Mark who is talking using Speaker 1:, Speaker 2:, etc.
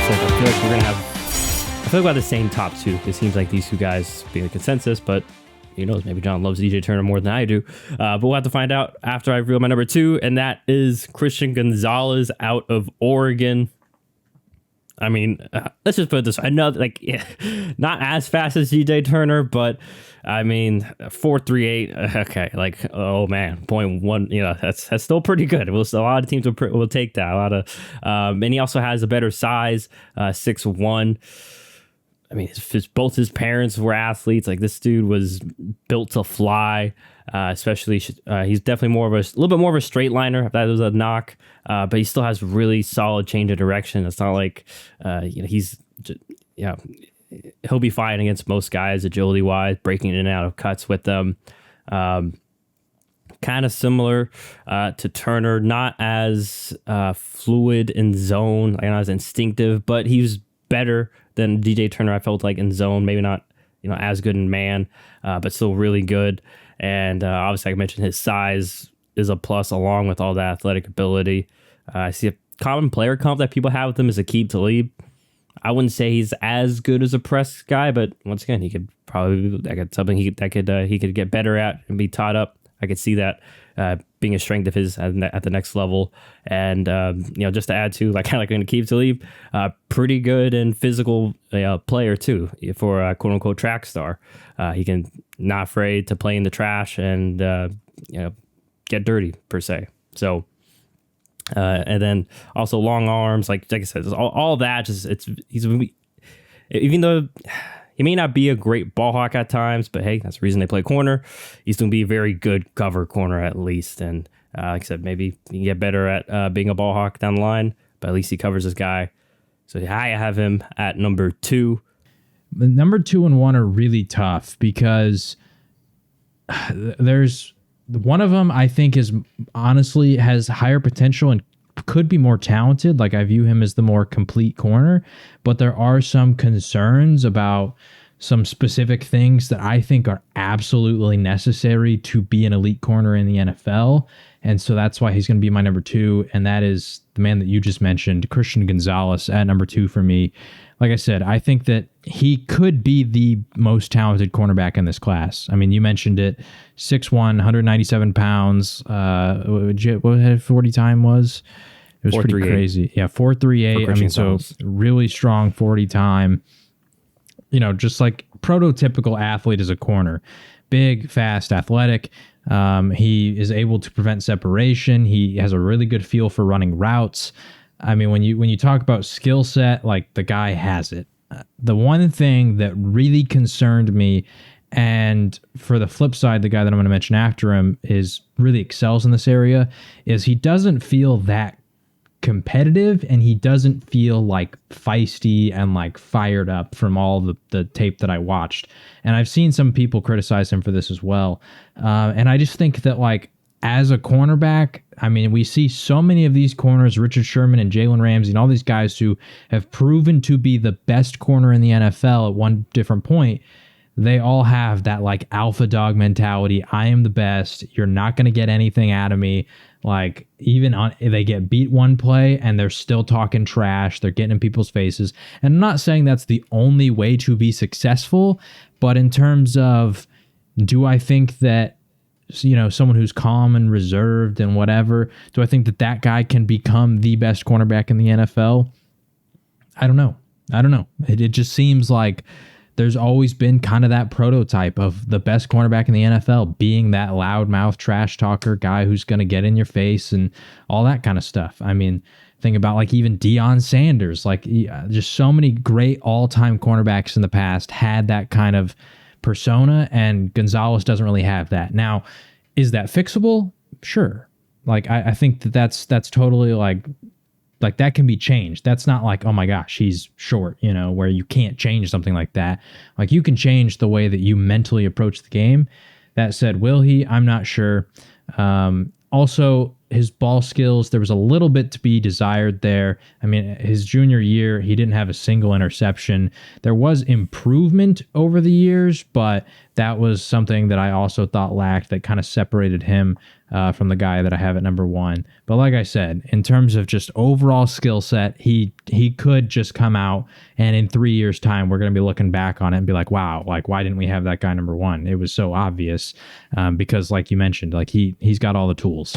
Speaker 1: I feel like we're going to have, I feel like we're the same top two. It seems like these two guys being the consensus, but who knows? Maybe John loves DJ Turner more than I do. But we'll have to find out after I reveal my number two, and that is Christian Gonzalez out of Oregon. I mean, let's just put it this way. Not as fast as DJ Turner, but I mean, 4.38. Okay, like, oh man, 0.1. That's still pretty good. A lot of teams will take that. A lot of, and he also has a better size, 6'1". I mean, both his parents were athletes. Like, this dude was built to fly. Especially, he's definitely a little bit more of a straight liner, if that was a knock. But he still has really solid change of direction. It's not like, he'll be fine against most guys agility wise, breaking in and out of cuts with them. Kind of similar to Turner, not as fluid in zone, not as instinctive, but he was better than DJ Turner. I felt like in zone, maybe not as good in man, but still really good. And obviously, like I mentioned, his size is a plus along with all the athletic ability. I see a common player comp that people have with him is Aqib Talib. I wouldn't say he's as good as a press guy, but once again, he could probably something he could get better at and be taught up. I could see that being a strength of his at the next level. And just to add to like Aqib Talib, pretty good and physical player too for a quote unquote track star. He can not afraid to play in the trash and get dirty per se. So. And then also long arms, like I said, all that. Even though he may not be a great ball hawk at times, but hey, that's the reason they play corner. He's going to be a very good cover corner at least. And like I said, maybe he can get better at being a ball hawk down the line, but at least he covers this guy. So I have him at number two.
Speaker 2: The number 2 and 1 are really tough because there's. One of them, I think, is honestly has higher potential and could be more talented. Like, I view him as the more complete corner, but there are some concerns about some specific things that I think are absolutely necessary to be an elite corner in the NFL. And so that's why he's going to be my number 2. And that is the man that you just mentioned, Christian Gonzalez, at number 2 for me. Like I said, I think that he could be the most talented cornerback in this class. I mean, you mentioned it, 6'1", 197 pounds. What his 40 time was? It was pretty crazy. Yeah, 4.38. I mean, so really strong 40 time. Just like prototypical athlete as a corner. Big, fast, athletic. He is able to prevent separation. He has a really good feel for running routes. I mean, when you talk about skill set, like, the guy has it. The one thing that really concerned me, and for the flip side, the guy that I'm going to mention after him is really excels in this area, is he doesn't feel that competitive, and he doesn't feel like feisty and like fired up from all the tape that I watched. And I've seen some people criticize him for this as well. And I just think that, like, as a cornerback, I mean, we see so many of these corners, Richard Sherman and Jalen Ramsey and all these guys who have proven to be the best corner in the NFL at one different point. They all have that, like, alpha dog mentality. I am the best. You're not going to get anything out of me. Like, they get beat one play and they're still talking trash. They're getting in people's faces. And I'm not saying that's the only way to be successful, but in terms of, do I think that, someone who's calm and reserved and whatever, do I think that guy can become the best cornerback in the NFL? I don't know. It just seems like there's always been kind of that prototype of the best cornerback in the NFL being that loudmouth trash talker guy who's going to get in your face and all that kind of stuff. I mean, think about, like, even Deion Sanders, like, just so many great all-time cornerbacks in the past had that kind of persona, and Gonzalez doesn't really have that. Now, is that fixable? Sure. Like, I think that's totally like that can be changed. That's not like, oh my gosh, he's short, where you can't change something like that. Like, you can change the way that you mentally approach the game. That said, will he? I'm not sure. Also, his ball skills, there was a little bit to be desired there. I mean, his junior year, he didn't have a single interception. There was improvement over the years, but that was something that I also thought lacked, that kind of separated him from the guy that I have at number 1. But like I said, in terms of just overall skill set, he could just come out and in 3 years' time, we're going to be looking back on it and be like, wow, like why didn't we have that guy number 1? It was so obvious because like you mentioned, like he's got all the tools.